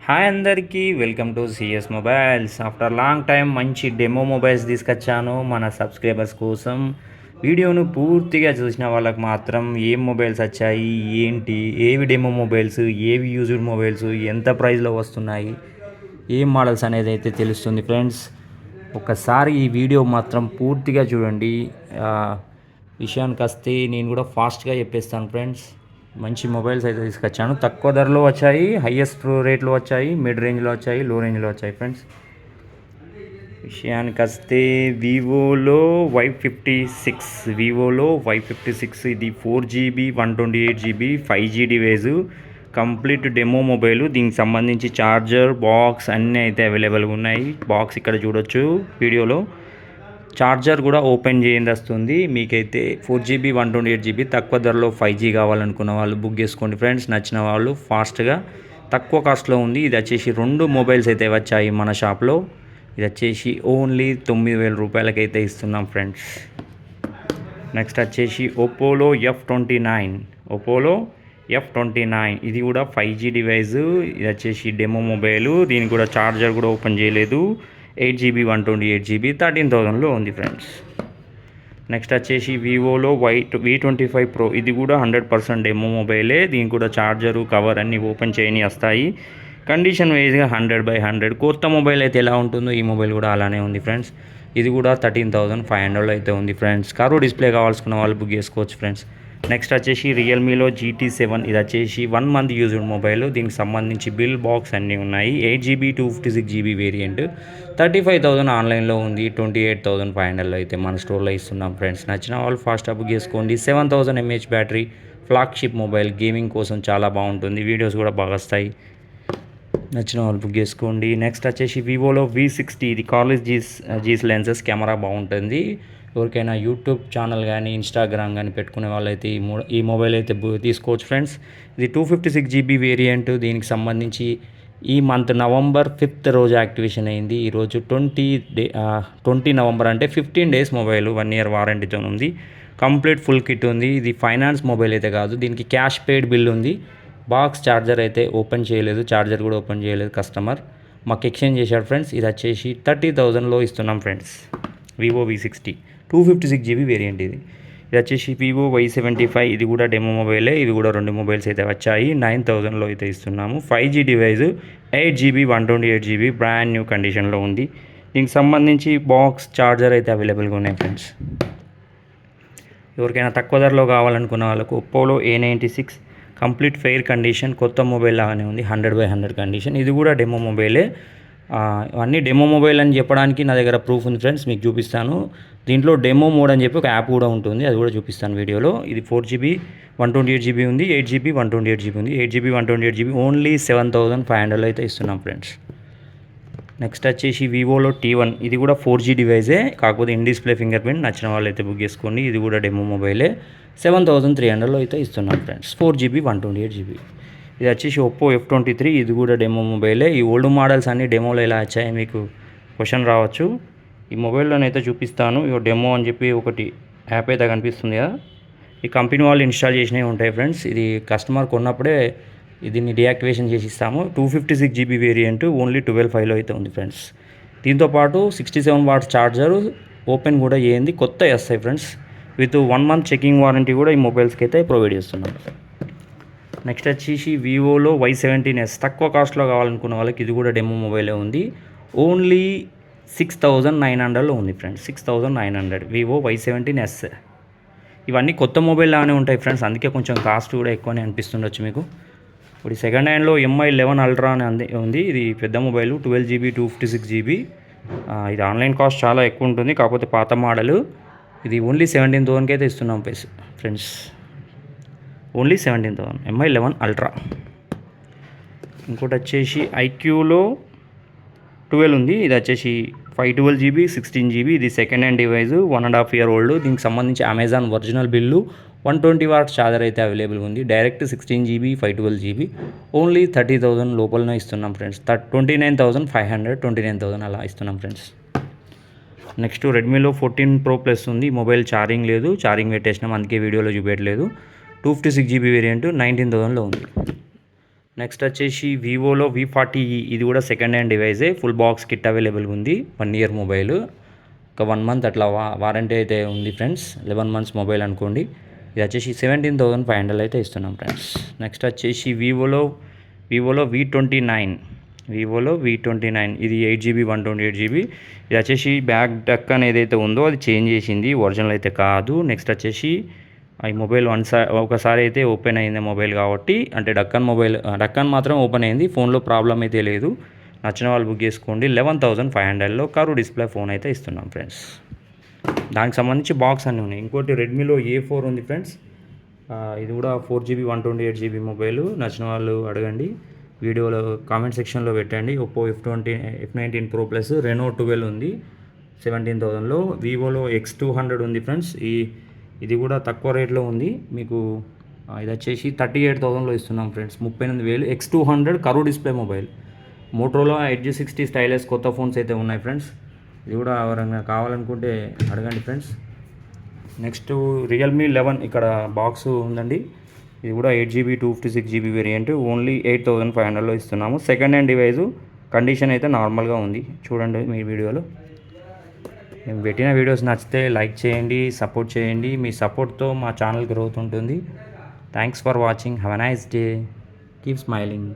Hi అందరికీ welcome to CS mobiles. After long time మంచి demo mobiles తీసుకొచ్చాను మన సబ్స్క్రైబర్స్ కోసం. వీడియోను పూర్తిగా చూసిన వాళ్ళకి మాత్రం ఏం మొబైల్స్ వచ్చాయి, ఏంటి, ఏవి డెమో మొబైల్స్, ఏవి యూజ్డ్ మొబైల్స్, ఎంత ప్రైస్లో వస్తున్నాయి, ఏం మోడల్స్ అనేది అయితే తెలుస్తుంది ఫ్రెండ్స్. ఒకసారి ఈ వీడియో మాత్రం పూర్తిగా చూడండి. విషయానికి వస్తే నేను కూడా ఫాస్ట్గా చెప్పేస్తాను ఫ్రెండ్స్. మంచి మొబైల్స్ అయితే తీసుకొచ్చాను. తక్కువ ధరలో వచ్చాయి, హైయెస్ట్ రేట్లో వచ్చాయి, మిడ్ రేంజ్లో వచ్చాయి, లో రేంజ్లో వచ్చాయి ఫ్రెండ్స్. విషయానికి వస్తే వివోలో వై56 ఇది 4GB 128GB 5G device, complete demo mobile. దీనికి సంబంధించి ఛార్జర్, బాక్స్ అన్నీ అయితే అవైలబుల్గా ఉన్నాయి. బాక్స్ ఇక్కడ చూడొచ్చు వీడియోలో. ఛార్జర్ కూడా ఓపెన్ చేయండి వస్తుంది. మీకైతే 4GB 128GB తక్కువ ధరలో 5G కావాలనుకున్న వాళ్ళు బుక్ చేసుకోండి ఫ్రెండ్స్. నచ్చిన వాళ్ళు ఫాస్ట్గా తక్కువ కాస్ట్లో ఉంది. ఇది వచ్చేసి 2 మొబైల్స్ అయితే వచ్చాయి మన షాప్లో. ఇది వచ్చేసి ఓన్లీ 9,000 రూపాయలకైతే ఇస్తున్నాం ఫ్రెండ్స్. నెక్స్ట్ వచ్చేసి ఒప్పోలో F29 ఇది కూడా 5G డివైజు. ఇది వచ్చేసి డెమో మొబైలు. దీనికి కూడా ఛార్జర్ కూడా ఓపెన్ చేయలేదు. 8GB 128GB 13,000లో ఉంది ఫ్రెండ్స్. నెక్స్ట్ వచ్చేసి వివోలో V25 Pro ఇది కూడా 100% డెమో మొబైలే. దీనికి కూడా ఛార్జరు, కవర్ అన్నీ ఓపెన్ చేయని వస్తాయి. కండిషన్ వైజ్గా 100/100. కొత్త మొబైల్ అయితే ఎలా ఉంటుందో ఈ మొబైల్ కూడా అలానే ఉంది ఫ్రెండ్స్. ఇది కూడా 13,500లో అయితే ఉంది ఫ్రెండ్స్. కర్వ్ డిస్ప్లే కావాల్సుకున్న వాళ్ళు బుక్ చేసుకోవచ్చు ఫ్రెండ్స్. నెక్స్ట్ వచ్చేసి రియల్మీలో GT7 ఇది వచ్చేసి 1 మంత్ యూజ్డ్ మొబైల్. దీనికి సంబంధించి బిల్, బాక్స్ అన్నీ ఉన్నాయి. 8GB 256GB వేరియంట్ 35,000 ఆన్లైన్లో ఉంది. 28,500లో అయితే మన స్టోర్లో ఇస్తున్నాం ఫ్రెండ్స్. నచ్చిన వాళ్ళు ఫాస్ట్ బుక్ చేసుకోండి. 7000 mAh battery, flagship mobile, gaming కోసం చాలా బాగుంటుంది. వీడియోస్ కూడా బాగా వస్తాయి. నచ్చిన వాళ్ళు బుక్ చేసుకోండి. నెక్స్ట్ వచ్చేసి వివోలో V60 ఇది కాలేజ్ జీస్ లెన్సెస్, కెమెరా బాగుంటుంది. ఎవరికైనా యూట్యూబ్ ఛానల్ కానీ ఇన్స్టాగ్రామ్ కానీ పెట్టుకునే వాళ్ళైతే ఈ మొబైల్ అయితే తీసుకోవచ్చు ఫ్రెండ్స్. ఇది 256GB వేరియంట్. దీనికి సంబంధించి ఈ మంత్ నవంబర్ 5th రోజు యాక్టివేషన్ అయింది. ఈరోజు 20 నవంబర్ అంటే 15 డేస్ మొబైల్, 1 year వారంటీతో ఉంది. కంప్లీట్ ఫుల్ కిట్ ఉంది. ఇది ఫైనాన్స్ మొబైల్ అయితే కాదు, దీనికి క్యాష్ పెయిడ్ బిల్ ఉంది. బాక్స్, ఛార్జర్ అయితే ఓపెన్ చేయలేదు, ఛార్జర్ కూడా ఓపెన్ చేయలేదు కస్టమర్. మాకు ఎక్స్చేంజ్ చేశాడు ఫ్రెండ్స్. ఇది వచ్చేసి 30,000లో ఇస్తున్నాం friends. Vivo V60 256GB variant ఇది. ఇది వచ్చేసి వివో Y75 ఇది కూడా డెమో మొబైలే. ఇవి కూడా 2 మొబైల్స్ అయితే వచ్చాయి. 9,000లో అయితే ఇస్తున్నాము. 5G device, 8GB 128GB brand new కండిషన్లో ఉంది. దీనికి సంబంధించి బాక్స్, ఛార్జర్ అయితే అవైలబుల్గా ఉన్నాయి ఫ్రెండ్స్. ఎవరికైనా తక్కువ ధరలో కావాలనుకున్న వాళ్ళకు ఒప్పోలో A96 కంప్లీట్ ఫెయిర్ కండిషన్, కొత్త మొబైల్ లాగానే ఉంది. 100/100 కండిషన్. ఇది కూడా డెమో మొబైలే. అన్నీ డెమో మొబైల్ అని చెప్పడానికి నా దగ్గర ప్రూఫ్ ఉంది ఫ్రెండ్స్, మీకు చూపిస్తాను. దీంట్లో డెమో మోడ్ అని చెప్పి ఒక యాప్ కూడా ఉంటుంది, అది కూడా చూపిస్తాను వీడియోలో. ఇది 4GB 128GB ఉంది, 8GB 128GB ఉంది. 8GB 128GB ఓన్లీ 7,500లో అయితే ఇస్తున్నాం ఫ్రెండ్స్. నెక్స్ట్ వచ్చేసి వివోలో T1 ఇది కూడా 4G డివైజే, కాకపోతే ఇన్ డిస్ప్లే ఫింగర్ ప్రింట్. నచ్చిన వాళ్ళు అయితే బుక్ చేసుకోండి. ఇది కూడా డెమో మొబైలే. 7,300లో అయితే ఇస్తున్నాం ఫ్రెండ్స్. 4GB 128GB. ఇది వచ్చేసి ఒప్పో F23 ఇది కూడా డెమో మొబైలే. ఈ ఓల్డ్ మోడల్స్ అన్ని డెమోలో ఎలా వచ్చాయి మీకు క్వశ్చన్ రావచ్చు. ఈ మొబైల్లోనైతే చూపిస్తాను. ఇక డెమో అని చెప్పి ఒకటి యాప్ అయితే కనిపిస్తుంది కదా, ఈ కంపెనీ వాళ్ళు ఇన్స్టాల్ చేసినవి ఉంటాయి ఫ్రెండ్స్. ఇది కస్టమర్ కొన్నప్పుడే దీన్ని డియాక్టివేషన్ చేసి ఇస్తాము. 256GB వేరియంట్ ఓన్లీ 12,500లో అయితే ఉంది ఫ్రెండ్స్. దీంతోపాటు 67 వాట్స్ ఛార్జర్ ఓపెన్ కూడా చేయండి, కొత్త వస్తాయి friends. With 1 month checking warranty కూడా ఈ మొబైల్స్కి అయితే ప్రొవైడ్ చేస్తున్నాం. నెక్స్ట్ వచ్చేసి వివోలో Y17s తక్కువ కాస్ట్లో కావాలనుకున్న వాళ్ళకి ఇది కూడా డెమో మొబైలే ఉంది. ఓన్లీ 6,900లో ఉంది ఫ్రెండ్స్. 6,900 Vivo Y17s. ఇవన్నీ కొత్త మొబైల్ లాగానే ఉంటాయి ఫ్రెండ్స్, అందుకే కొంచెం కాస్ట్ కూడా ఎక్కువనే అనిపిస్తుండొచ్చు మీకు. ఇప్పుడు సెకండ్ హ్యాండ్లో MI 11 Ultra అని ఉంది. ఇది పెద్ద మొబైల్, 12GB 256GB. ఇది ఆన్లైన్ కాస్ట్ చాలా ఎక్కువ ఉంటుంది, కాకపోతే పాత మోడల్. ఇది ఓన్లీ 17,000కి అయితే ఇస్తున్నాం ఫ్రెండ్స్. Only 17,000 MI 11 Ultra. ఇంకోటి వచ్చేసి ఐక్యూలో 12 ఉంది. ఇది వచ్చేసి 512GB 16GB. ఇది second hand device, 1.5 year old. దీనికి సంబంధించి Amazon original bill, 120 watts charger అయితే అవైలబుల్గా ఉంది. డైరెక్ట్ 16GB 512GB ఓన్లీ 30,000 లోపలనే ఇస్తున్నాం ఫ్రెండ్స్. 29,500 29,000 అలా ఇస్తున్నాం ఫ్రెండ్స్. నెక్స్ట్ రెడ్మీలో 14 Pro Plus ఉంది. మొబైల్ ఛార్జింగ్ లేదు, ఛార్జింగ్ పెట్టేసినాం అందుకే వీడియోలో చూపించట్లేదు. 256GB వేరియంట్ 19,000లో ఉంది. నెక్స్ట్ వచ్చేసి వివోలో V40 ఇది కూడా సెకండ్ హ్యాండ్ డివైజే, ఫుల్ బాక్స్ కిట్ అవైలబుల్గా ఉంది. 1 ఇయర్ మొబైల్, ఒక 1 మంత్ అట్లా వారంటీ అయితే ఉంది ఫ్రెండ్స్. 11 మంత్స్ మొబైల్ అనుకోండి. ఇది వచ్చేసి 17,500 అయితే ఇస్తున్నాం ఫ్రెండ్స్. నెక్స్ట్ వచ్చేసి వివోలో V29 ఇది 8GB 128GB. ఇది వచ్చేసి బ్యాక్ డక్కన్ ఏదైతే ఉందో అది చేంజ్ చేసింది, ఒరిజినల్ అయితే కాదు. నెక్స్ట్ వచ్చేసి ఈ మొబైల్ ఒకసారి అయితే ఓపెన్ అయింది మొబైల్ కాబట్టి, అంటే డక్కన్ మాత్రం ఓపెన్ అయింది, ఫోన్లో ప్రాబ్లం అయితే లేదు. నచ్చిన వాళ్ళు బుక్ చేసుకోండి. 11,500లో కర్వ్ డిస్ప్లే ఫోన్ అయితే ఇస్తున్నాం ఫ్రెండ్స్. దానికి సంబంధించి బాక్స్ అన్నీ ఉన్నాయి. ఇంకోటి రెడ్మీలో A4 ఉంది ఫ్రెండ్స్. ఇది కూడా 4GB 128GB మొబైల్. నచ్చిన వాళ్ళు అడగండి, వీడియోలో కామెంట్ సెక్షన్లో పెట్టండి. Oppo F19 Pro plus Renault 12 ఉంది 17,000లో. వివోలో X200 ఉంది ఫ్రెండ్స్. ఇది కూడా తక్కువ రేట్లో ఉంది మీకు. ఇది వచ్చేసి 38,000లో ఇస్తున్నాం friends. 38,000 X200 curve display mobile. Motorola Edge 60 స్టైలెస్ కొత్త ఫోన్స్ అయితే ఉన్నాయి ఫ్రెండ్స్. ఇది కూడా ఎవరైనా కావాలనుకుంటే అడగండి ఫ్రెండ్స్. నెక్స్ట్ రియల్మీ 11 ఇక్కడ బాక్స్ ఉందండి. ఇది కూడా 8GB 256GB వేరియంట్, ఓన్లీ 8,500లో ఇస్తున్నాము. సెకండ్ హ్యాండ్ డివైజు, కండిషన్ అయితే నార్మల్గా ఉంది. చూడండి మీ వీడియోలో. మేము పెట్టిన వీడియోస్ నచ్చితే లైక్ చేయండి, సపోర్ట్ చేయండి. మీ సపోర్ట్తో మా ఛానల్ గ్రోత్ ఉంటుంది. Thanks for watching. Have a nice day. Keep smiling.